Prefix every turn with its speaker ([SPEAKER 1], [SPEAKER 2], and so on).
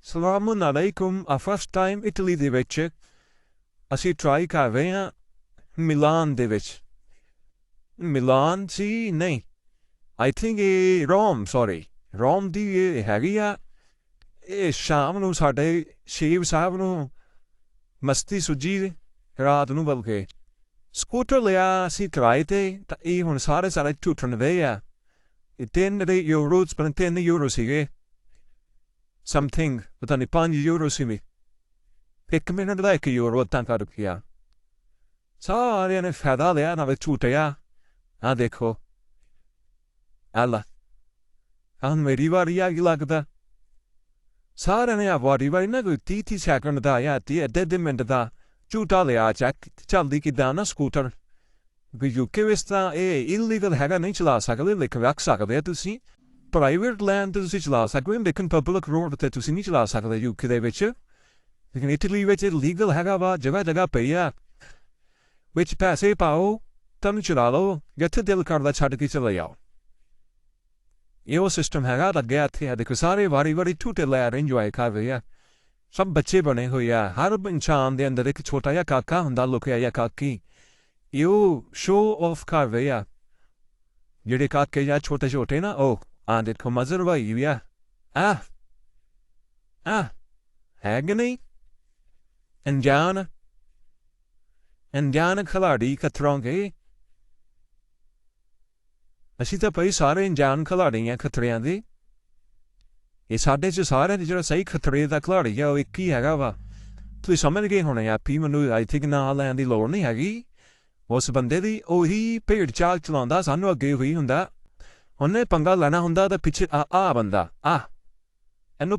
[SPEAKER 1] ਸਲਾਮੁਨ ਅਲੈਕੁਮ ਆ first time Italy ਦੇ ਵਿੱਚ ਅਸੀਂ ਟਰਾਈ ਕਰ ਰਹੇ ਹਾਂ ਮਿਲਾਨ ਦੇ ਵਿੱਚ ਮਿਲਾਨ ਸੀ ਨਹੀਂ ਆਈ ਥਿੰਕ ਇਹ ਰੋਮ ਰੋਮ ਦੀ ਇਹ ਹੈਗੀ ਆ ਇਹ ਸ਼ਾਮ ਨੂੰ ਸਾਡੇ ਸ਼ੇਵ ਸਾਹਿਬ ਨੂੰ ਮਸਤੀ ਸੁੱਜੀ ਰਾਤ ਨੂੰ ਬਲਕਿ ਸਕੂਟਰ ਲਿਆ ਅਸੀਂ ਕਿਰਾਏ ਤੇ ਤਾਂ ਇਹ ਹੁਣ ਸਾਰੇ ਟੁੱਟਣ ਦੇ ਆ ਇਹ 3 ਯੂਰੋ ਸੀਗੇ ਸਮਥਿੰਗ ਪਤਾ ਨਹੀਂ 5 ਯੂਰੋ ਸੀ ਵੀ 1 ਮਿੰਟ ਦਾ 1 ਯੂਰੋ ਤਾਂ ਕਰ ਗਿਆ ਸਾਰਿਆਂ ਨੇ ਫਾਇਦਾ ਲਿਆ ਨਾ ਝੂਟਿਆ ਆ ਦੇਖੋ ਅੱਲਾ ਹਾਂ ਮੇਰੀ ਵਾਰੀ ਆ ਕੀ ਲੱਗਦਾ ਸਾਰਿਆਂ ਨੇ ਆ ਵਾਰੀ ਨਾ ਕੋਈ 30 ਸੈਕਿੰਡ ਦਾ ਜਾਂ 30 ਮਿੰਟ ਦਾ ਝੂਟਾ ਲਿਆ ਚੱਕ ਚੱਲਦੀ ਕਿੱਦਾਂ ਨਾ ਸਕੂਟਰ ਵੀ ਯੂਕੇ ਵਿੱਚ ਤਾਂ ਇਹ ਇਲੀਗਲ ਹੈਗਾ ਨਹੀਂ ਚਲਾ ਸਕਦੇ ਲੇਕਿਨ ਰੱਖ ਸਕਦੇ ਤੁਸੀਂ ਪ੍ਰਾਈਵੇਟ ਲੈਂਡ 'ਤੇ ਤੁਸੀਂ ਚਲਾ ਸਕਦੇ ਹੋ ਲੇਕਿਨ ਪਬਲਿਕ ਰੋਡ 'ਤੇ ਤੁਸੀਂ ਨਹੀਂ ਚਲਾ ਸਕਦੇ ਯੂਕੇ ਦੇ ਵਿੱਚ ਲੇਕਿਨ ਇਟਲੀ ਵਿੱਚ ਲੀਗਲ ਹੈਗਾ ਵਾ ਜਗ੍ਹਾ ਪਈ ਆ ਵਿੱਚ ਪੈਸੇ ਪਾਓ ਤੁਹਾਨੂੰ ਚਲਾ ਲਓ ਜਿੱਥੇ ਦਿਲ ਕਰਦਾ ਛੱਡ ਕੇ ਚਲੇ ਜਾਓ ਇਹੋ ਸਿਸਟਮ ਹੈਗਾ ਲੱਗਿਆ ਇੱਥੇ ਆ ਦੇਖੋ ਸਾਰੇ ਵਾਰੀ ਝੂਟੇ ਲੈ ਰਹੇ ਇੰਜੋਏ ਕਰ ਰਹੇ ਆ ਸਭ ਬੱਚੇ ਬਣੇ ਹੋਏ ਆ ਹਰ ਇਨਸਾਨ ਦੇ ਅੰਦਰ ਇੱਕ ਛੋਟਾ ਜਿਹਾ ਕਾਕਾ ਹੁੰਦਾ ਲੁਕਿਆ ਜਾਂ ਕਾਕੀ ਇਹੋ ਸ਼ੋਅ ਆਫ ਕਰ ਰਹੇ ਆ ਜਿਹੜੇ ਕਾਕੇ ਜਾਂ ਛੋਟੇ ਨਾ ਉਹ ਆਂਦੇ ਕੋ ਮਜ਼ਰ ਵਾਈ ਆ ਹੈਗੇ ਨਹੀਂ ਅਣਜਾਣ ਖਿਲਾੜੀ ਖਤਰੋਂਗੇ ਅਸੀਂ ਤਾਂ ਭਾਈ ਸਾਰੇ ਅਣਜਾਣ ਖਿਲਾੜੀ ਆ ਖਤਰਿਆਂ ਦੇ ਇਹ ਸਾਡੇ 'ਚ ਸਾਰਿਆਂ ਦੇ ਜਿਹੜਾ ਸਹੀ ਖਤਰੇ ਦਾ ਖਿਲਾੜੀ ਆ ਉਹ ਇੱਕ ਹੀ ਹੈਗਾ ਵਾ ਤੁਸੀਂ ਸਮਝ ਗਏ ਹੋਣੇ ਆ ਵੀ ਮੈਨੂੰ ਆਈ ਥਿੰਕ ਨਾਂ ਲੈਣ ਦੀ ਲੋੜ ਨਹੀਂ ਹੈਗੀ ਉਸ ਬੰਦੇ ਦੀ ਉਹੀ ਭੇਡ ਚਾਲ ਚਲਾਉਂਦਾ ਸਾਨੂੰ ਅੱਗੇ ਹੋਈ ਹੁੰਦਾ ਉਹਨੇ ਪੰਗਾ ਲੈਣਾ ਹੁੰਦਾ ਤਾਂ ਪਿੱਛੇ ਆ ਬੰਦਾ ਇਹਨੂੰ